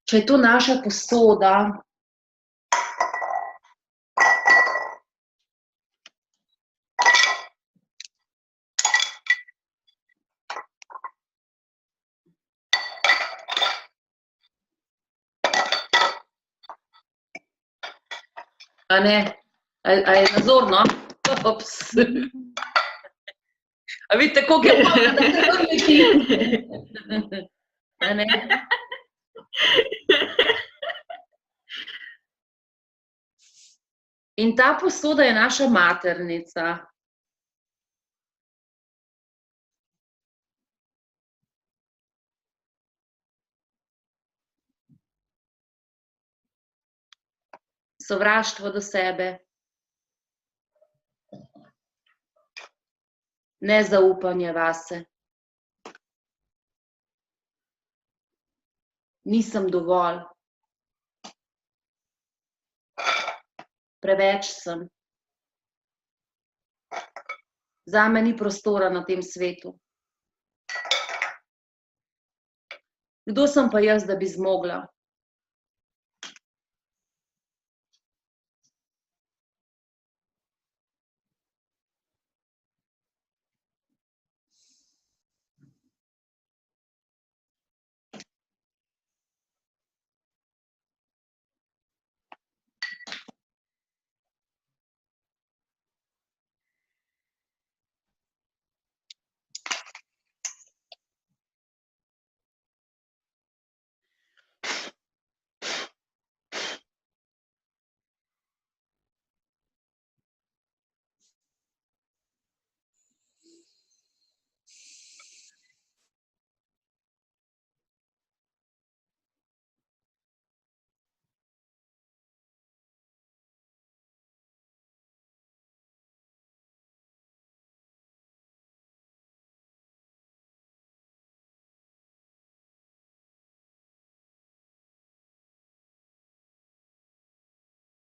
Če je to naša posoda, a ne, a je nazorno? Ops. A vidite, koliko je malo, da se vrniti? A ne? In ta posoda je naša maternica. Sovraštvo do sebe. Nezaupanje vase. Nisem dovolj. Preveč sem. Zame ni prostora na tem svetu. Kdo sem pa jaz, da bi zmogla?